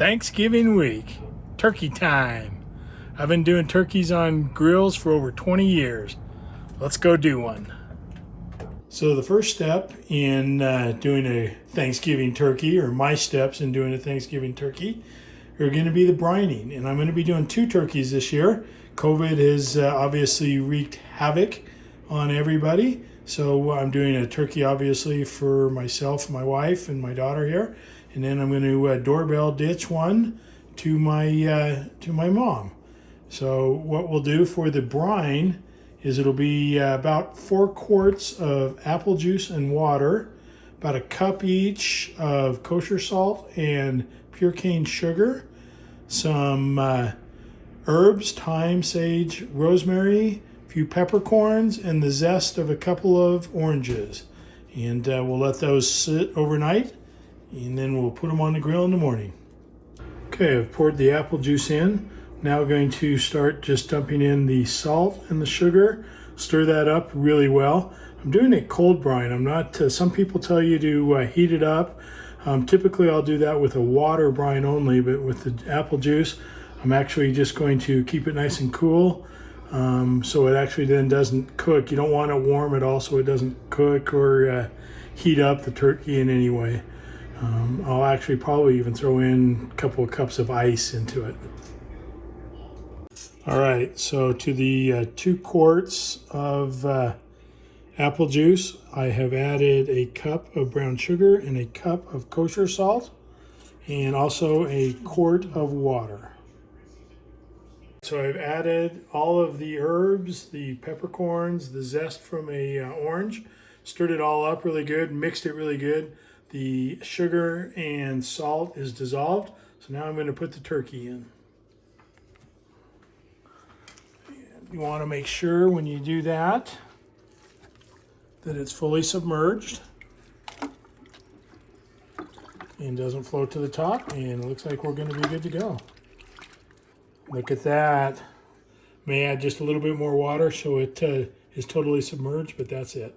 Thanksgiving week, turkey time. I've been doing turkeys on grills for over 20 years. Let's go do one. So the first step in doing a Thanksgiving turkey, or my steps in doing a Thanksgiving turkey, are going to be the brining. And I'm going to be doing 2 turkeys this year. COVID has obviously wreaked havoc on everybody. So I'm doing a turkey obviously for myself, my wife, and my daughter here. And then I'm going to doorbell ditch one to my mom. So what we'll do for the brine is it'll be about 4 quarts of apple juice and water, about a cup each of kosher salt and pure cane sugar, some herbs, thyme, sage, rosemary, a few peppercorns, and the zest of a couple of oranges. And we'll let those sit overnight, and then we'll put them on the grill in the morning. Okay, I've poured the apple juice in. Now going to start just dumping in the salt and the sugar. Stir that up really well. I'm doing a cold brine. I'm not, some people tell you to heat it up. Typically I'll do that with a water brine only, but with the apple juice, I'm actually just going to keep it nice and cool. So it actually then doesn't cook. You don't want it warm at all so it doesn't cook or heat up the turkey in any way. I'll actually probably even throw in a couple of cups of ice into it. All right, so to the 2 quarts of apple juice, I have added a cup of brown sugar and a cup of kosher salt, and also a quart of water. So I've added all of the herbs, the peppercorns, the zest from a orange, stirred it all up really good, mixed it really good. The sugar and salt is dissolved, so now I'm going to put the turkey in. You want to make sure when you do that it's fully submerged and doesn't float to the top, and it looks like we're going to be good to go. Look at that. May add just a little bit more water so it is totally submerged, but that's it.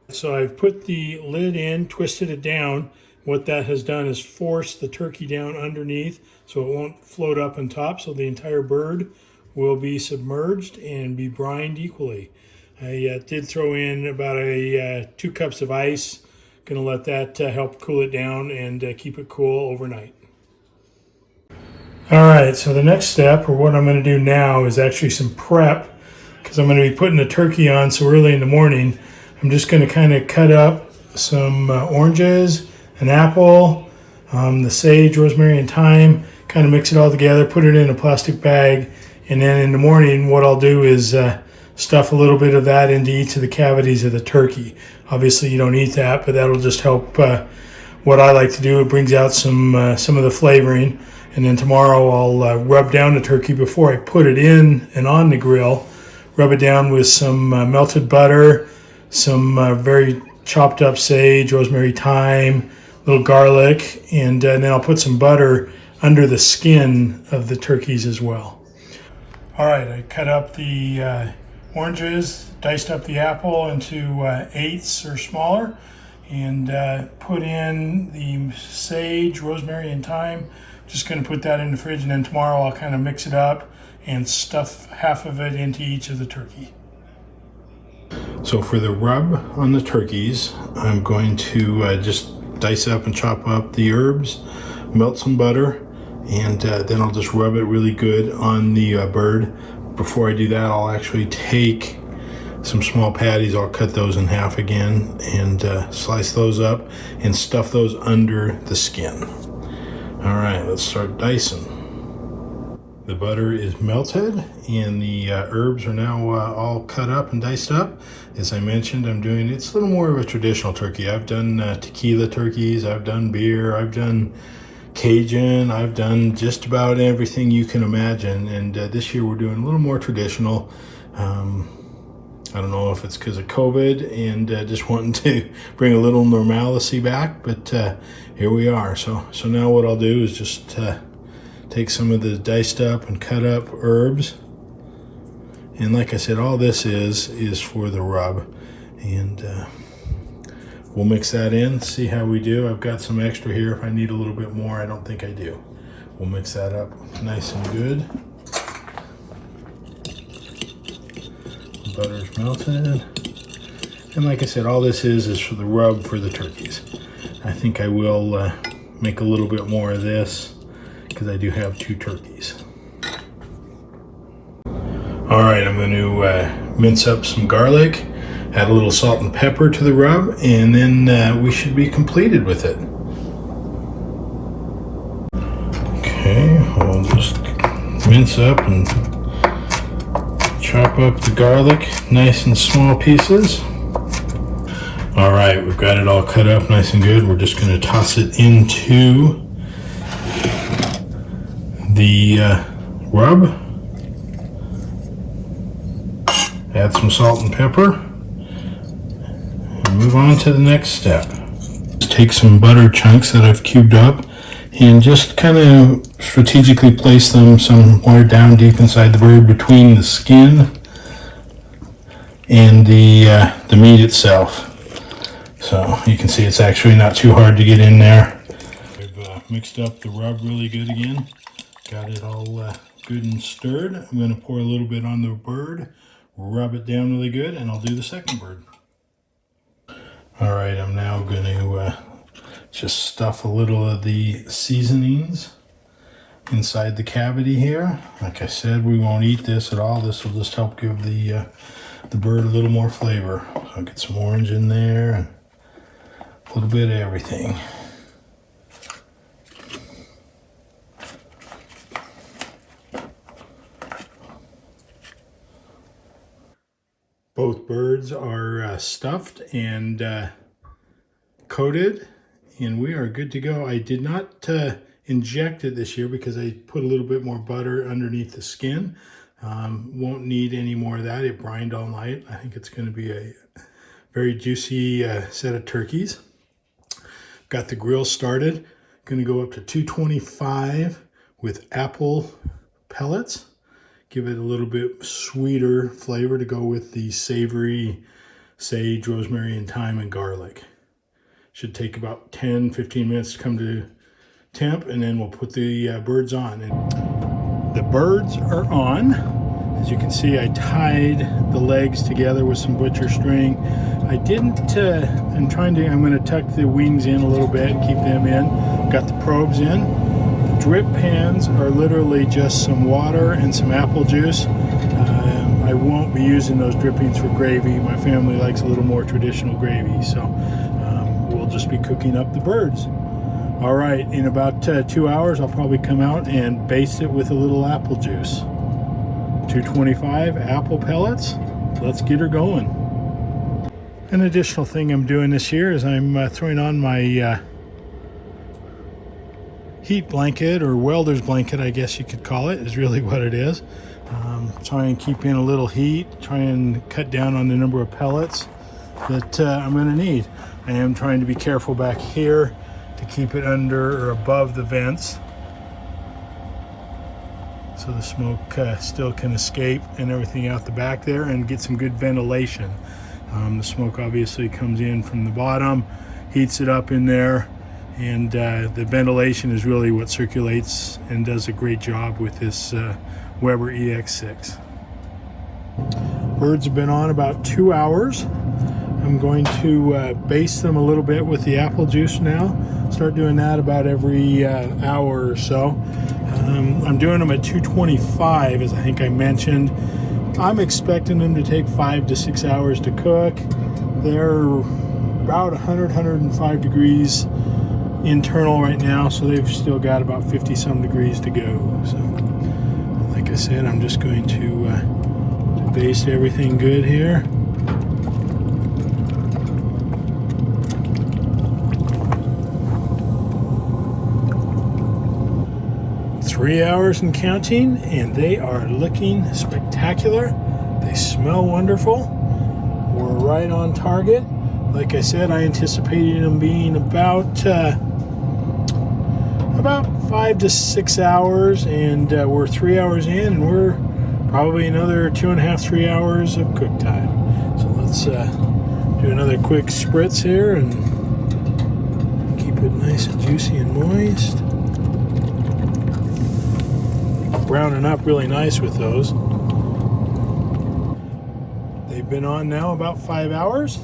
So I've put the lid in, twisted it down. What that has done is force the turkey down underneath so it won't float up on top, so the entire bird will be submerged and be brined equally. I did throw in about 2 cups of ice. Gonna let that help cool it down and keep it cool overnight. All right, so the next step, or what I'm gonna do now, is actually some prep, because I'm gonna be putting the turkey on so early in the morning. I'm just gonna kind of cut up some oranges, an apple, the sage, rosemary, and thyme, kind of mix it all together, put it in a plastic bag, and then in the morning what I'll do is stuff a little bit of that into each of the cavities of the turkey. Obviously you don't eat that, but that'll just help what I like to do. It brings out some of the flavoring. And then tomorrow I'll rub down the turkey before I put it in and on the grill. Rub it down with some melted butter, some very chopped up sage, rosemary, thyme, a little garlic, and then I'll put some butter under the skin of the turkeys as well. All right, I cut up the oranges, diced up the apple into eighths or smaller, and put in the sage, rosemary, and thyme. Just going to put that in the fridge, and then tomorrow I'll kind of mix it up and stuff half of it into each of the turkey. So for the rub on the turkeys, I'm going to just dice up and chop up the herbs, melt some butter, and then I'll just rub it really good on the bird. Before I do that, I'll actually take some small patties. I'll cut those in half again and slice those up and stuff those under the skin. All right, let's start dicing. The butter is melted and the herbs are now all cut up and diced up. As I mentioned, it's a little more of a traditional turkey. I've done tequila turkeys, I've done beer, I've done Cajun, I've done just about everything you can imagine, and this year we're doing a little more traditional. I don't know if it's because of COVID and just wanting to bring a little normalcy back, but here we are. So now what I'll do is just take some of the diced up and cut up herbs, and like I said, all this is for the rub, and we'll mix that in, see how we do. I've got some extra here if I need a little bit more. I don't think I do. We'll mix that up nice and good. Butter's melted. And like I said, all this is for the rub for the turkeys. I think I will make a little bit more of this because I do have 2 turkeys. All right, I'm going to mince up some garlic, add a little salt and pepper to the rub, and then we should be completed with it. Okay, I'll just mince up and chop up the garlic nice and small pieces. All right, we've got it all cut up nice and good. We're just going to toss it into the rub. Add some salt and pepper. And move on to the next step. Take some butter chunks that I've cubed up and just kind of strategically place them somewhere down deep inside the bird between the skin and the meat itself. So you can see it's actually not too hard to get in there. I've mixed up the rub really good again. Got it all good and stirred. I'm going to pour a little bit on the bird, rub it down really good, and I'll do the second bird. All right, I'm now going to just stuff a little of the seasonings inside the cavity here. Like I said, we won't eat this at all. This will just help give the bird a little more flavor. So I'll get some orange in there and a little bit of everything. Both birds are stuffed and coated, and we are good to go. I did not inject it this year because I put a little bit more butter underneath the skin. Won't need any more of that. It brined all night. I think it's going to be a very juicy set of turkeys. Got the grill started. Going to go up to 225 with apple pellets. Give it a little bit sweeter flavor to go with the savory sage, rosemary, and thyme and garlic. Should take about 10-15 minutes to come to temp, and then we'll put the birds on. And the birds are on. As you can see, I tied the legs together with some butcher string. I didn't, I'm going to tuck the wings in a little bit and keep them in. Got the probes in. The drip pans are literally just some water and some apple juice. I won't be using those drippings for gravy. My family likes a little more traditional gravy, so we'll just be cooking up the birds. All right, in about 2 hours, I'll probably come out and baste it with a little apple juice. 225 apple pellets. Let's get her going. An additional thing I'm doing this year is I'm throwing on my heat blanket, or welder's blanket, I guess you could call it, is really what it is. Try and keep in a little heat, try and cut down on the number of pellets that I'm going to need. I am trying to be careful back here to keep it under or above the vents so the smoke still can escape and everything out the back there, and get some good ventilation. The smoke obviously comes in from the bottom, heats it up in there, and the ventilation is really what circulates and does a great job with this Weber EX6. Birds have been on about 2 hours. I'm going to baste them a little bit with the apple juice now. Start doing that about every hour or so. I'm doing them at 225, as I think I mentioned. I'm expecting them to take 5 to 6 hours to cook. They're about 105 degrees internal right now, so they've still got about 50 some degrees to go. So like I said, I'm just going to baste everything good here. Three hours and counting, and they are looking spectacular. They smell wonderful. We're right on target. Like I said, I anticipated them being about 5 to 6 hours, and we're 3 hours in, and we're probably another 2.5-3 hours of cook time. So let's do another quick spritz here and keep it nice and juicy and moist. browning up really nice with those. They've been on now about 5 hours.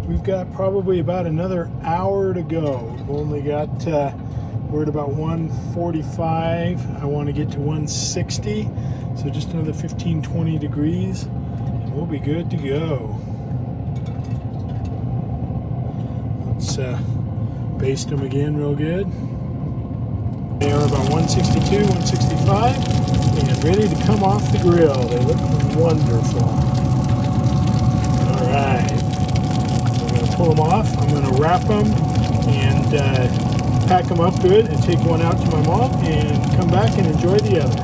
We've got probably about another hour to go. We've only got, we're at about 145. I want to get to 160. So just another 15, 20 degrees, and we'll be good to go. Let's baste them again real good. They are about 162, 165, and ready to come off the grill. They look wonderful. All right, so I'm going to pull them off. I'm going to wrap them and pack them up good and take one out to my mom and come back and enjoy the other.